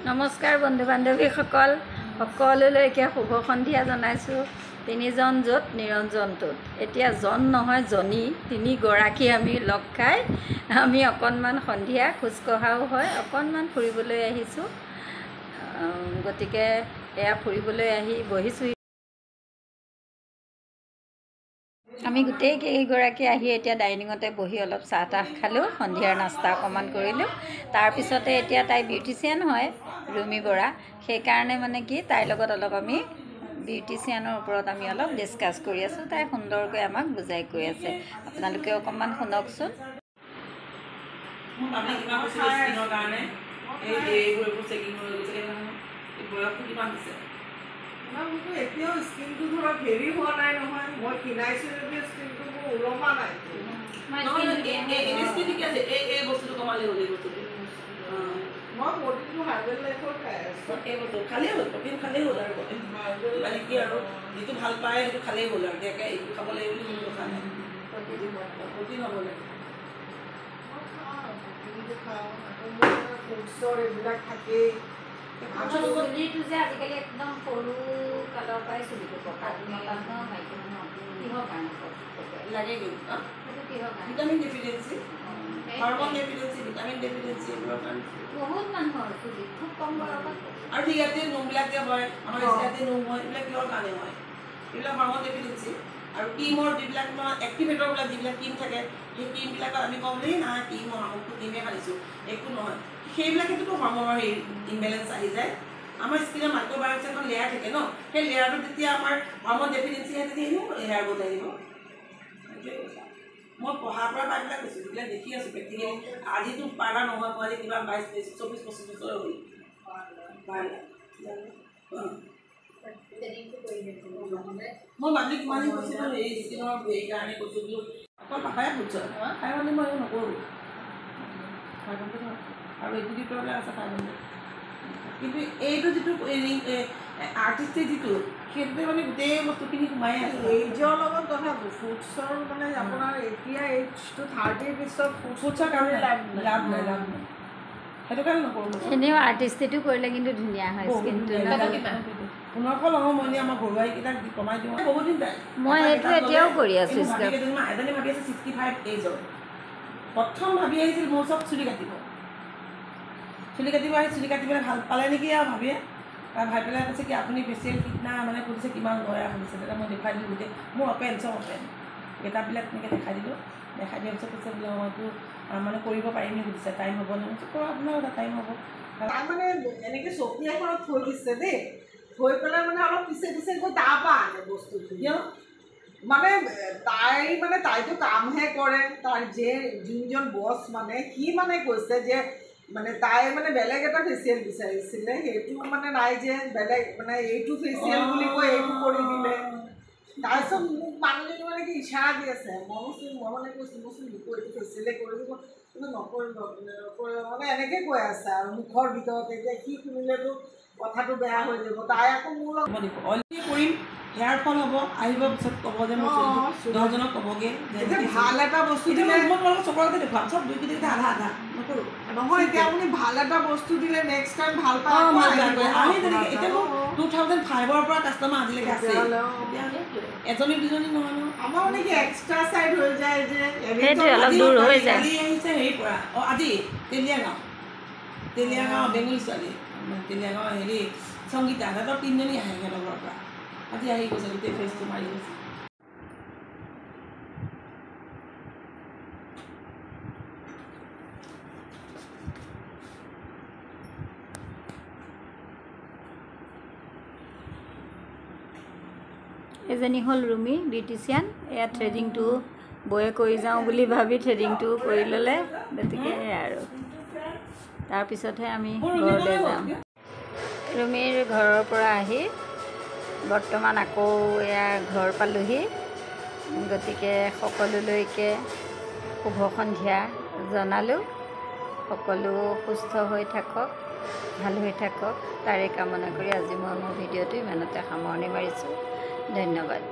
নমস্কাৰ বন্ধু বান্ধৱীসকল সকলোলৈকে শুভ সন্ধিয়া জনাইছোঁ। তিনিজন য'ত নিৰঞ্জন ত'ত। এতিয়া জন নহয় জনী তিনিগৰাকী আমি লগ খাই আমি অকণমান সন্ধিয়া খোজকঢ়াও হয়, অকণমান ফুৰিবলৈ আহিছোঁ। গতিকে এয়া ফুৰিবলৈ আহি বহিছোঁ। আমি গোটেই কেইগৰাকী আহি এতিয়া ডাইনিঙতে বহি অলপ চাহ তাহ খালোঁ, সন্ধিয়াৰ নাস্তা অকণমান কৰিলোঁ। তাৰপিছতে এতিয়া তাই বিউটিচিয়ান হয় ৰুমি বৰা, সেইকাৰণে মানে কি তাইৰ লগত অলপ আমি বিউটিচিয়ানৰ ওপৰত আমি অলপ ডিছকাছ কৰি আছোঁ। তাই সুন্দৰকৈ আমাক বুজাই কৈ আছে, আপোনালোকে অকণমান শুনকচোন। এতিয়াও স্কিনটো ধৰক হেৰি হোৱা নাই নহয়, মই কিনাইছোঁ যদিও স্কিনটো মোৰ ওলমা নাই। মই প্ৰটিনটো হাৰ্বেল লাইফৰ খাই আছোঁ। এই বস্তু খালেই হ'ল, প্ৰটিন খালেই হ'ল আৰু মানে কি আৰু যিটো ভাল পায় সেইটো খালেই হ'ল আৰু এতিয়া এইটো খাব লাগিব বুলি কোনো কথা নাই। প্ৰটিন হ'ব লাগে, প্ৰটিনটো খাওঁ। আকৌ মোৰ ফ্ৰুটছৰ এইবিলাক থাকেই। চুলিটো যে আজিকালি একদম সৰু কালৰ পৰাই চুলিটো পকা কিহৰ কাৰণে লাগে কিন্তু কিহৰ কাৰণে vitamin deficiency, hormone deficiency, vitamin deficiency এইবোৰৰ কাৰণে বহুত মানুহৰ চুলি খুব কম বয়সত। আৰু জিগাতে নোমবিলাক যে হয়, আমাৰ জিগাতে নোম হয়, এইবিলাক কিহৰ কাৰণে হয়? এইবিলাক হৰমন ডেফিচিয়েঞ্চি। আৰু ক্ৰীমৰ যিবিলাক এক্টিভেটৰবিলাক যিবিলাক ক্ৰীম থাকে, সেই ক্ৰীমবিলাকত আমি কওঁ যে নাই ক্ৰীম আমুকটো ক্ৰীমে সানিছোঁ, একো নহয়। সেইবিলাকেতো হৰমনৰ হেৰি ইমবেলেঞ্চ আহি যায়। আমাৰ স্কিনৰ মাইক্ৰ'বায়'মছ এখন লেয়াৰ থাকে ন, সেই লেয়াৰটো যেতিয়া আমাৰ হৰমন ডেফিচিয়েঞ্চি হয় তেতিয়া এনেও লেয়াৰ গৈ আহিব। সেইটোৱে কথা। মই পঢ়াৰ পৰা পাইবিলাক কৈছোঁ, যিবিলাক দেখি আছোঁ প্ৰেক্টিকেলি। আজিতো পাৰা নহয়, মই আজি কিবা 22-24-25 বছৰ হ'ল মই মানুহ কিমান কৈছিলোঁ এই স্কিনৰ হেৰি কাৰণে কৈছোঁ বোলো অকল পাপাই কৈছোঁ খাই মানে মই নকৰোঁ আৰু এইটো যিবিলাক আছে খাই মানে। কিন্তু এইটো যিটো আৰ্টিষ্টে যিটো সেইটোতে মানে গোটেই বস্তুখিনি সোমাই আছে। এইজৰ লগত কথা ফ্ৰুটছৰ মানে আপোনাৰ এতিয়া এইজটো 30 পিছত ফ্ৰুটছৰ কাৰণে লাভ নাই সেইটো কাৰণে নকৰোঁ। এনেও আৰ্টিষ্টিটো কৰিলে কিন্তু ধুনীয়া হয় স্কিনটো। 1500 নহয়, মই এনেই আমাৰ ঘৰুৱাইকেইটাক কমাই দিওঁ বহুত দিন যায়। মই সেইটো এতিয়াও কৰি আছোঁ। এজনী ভাবি আছে 65 এইজৰ, প্ৰথম ভাবি আহিছিল মোৰ চব চুলি কাটিব আহি চুলি কাটিবলৈ ভাল পালে নেকি আৰু ভাবিয়ে ভাবি পেলাই কৈছে কি আপুনি ফেচিয়েল কিনা মানে সুধিছে কিমান লয় সুধিছে। তেতিয়া মই দেখুৱাই দিলোঁ গোটেই মোৰ অপেন চব অপেন কেইটাবিলাক তেনেকৈ দেখাই দিলোঁ। দেখাই দিয়াৰ পিছত কৈছে বোলে মইতো মানে কৰিব পাৰিম সুধিছে টাইম হ'ব নে? কৰা আপোনাৰ এটা টাইম হ'ব। তাই মানে এনেকৈ চকী এখনত থৈ দিছে দেই, থৈ পেলাই মানে অলপ পিছে পিছে গৈ তাৰপৰা আনে বস্তুটো। মানে তাইতো কামহে কৰে, তাৰ যোনজন বছ মানে সি মানে কৈছে যে মানে তাই মানে বেলেগ এটা ফেচিয়েল বিচাৰিছিলে, সেইটো মানে নাই যে বেলেগ মানে এইটো ফেচিয়েল বুলি কৈ এইটো কৰি দিলে। তাৰপিছত মোক মানুহজনী মানে কি ইচ্ছা দি আছে, মই মানে কৈছোঁ মইচোন মোকো এইটো ফেচিয়েলে কৰি দিব, কিন্তু নকৰিব মানে এনেকৈ কৈ আছে আৰু মুখৰ ভিতৰত। এতিয়া সি শুনিলেতো কথাটো বেয়া হৈ যাব। তাই আকৌ মোৰ লগত অলৰেডি কৰিম, হেয়াৰ ফল হ'ব, আহিব পিছত ক'ব যে মই 10জনক ক'বগৈ যে ভাল এটা বস্তু দিলে মই তোমালোকক চবতে দেখুৱাম, চব দুই কেইটা আধা আধা নকৰোঁ নহয়। এতিয়া আপুনি ভাল এটা বস্তু দিলে নেক্সট টাইম ভাল পায়। আমি তেনেকৈ এতিয়া মোৰ 2005ৰ পৰা কাষ্টমাৰ আজিলৈকে আছে। এজনী দুজনী নহয় নহয়, আমাৰ মানে কি এক্সট্ৰা চাইড হৈ যায় যে কালি আহিছে হেৰিৰ পৰা আজি তেলীয়াগাঁও বেংগলী ছোৱালী তেলীয়াগাঁও হেৰি সংগীতা সিহঁতৰ 3জনী আহে সিহঁতৰ ঘৰৰ পৰা। আজি আহি গৈছে গোটেই ফেচটো মাৰি গৈছে। এজনী হ'ল ৰুমি বিউটিচিয়ান। এয়া থ্ৰেডিংটো বয়ে কৰি যাওঁ বুলি ভাবি থ্ৰেডিংটো কৰি ল'লে, গতিকে আৰু তাৰপিছতহে আমি ঘৰলৈ যাম। ৰুমিৰ ঘৰৰ পৰা আহি বৰ্তমান আকৌ এয়া ঘৰ পালোহি। গতিকে সকলোলৈকে শুভ সন্ধিয়া জনালোঁ। সকলো সুস্থ হৈ থাকক, ভাল হৈ থাকক, তাৰে কামনা কৰি আজি মই মোৰ ভিডিঅ'টো ইমানতে সামৰণি মাৰিছোঁ। ধন্যবাদ।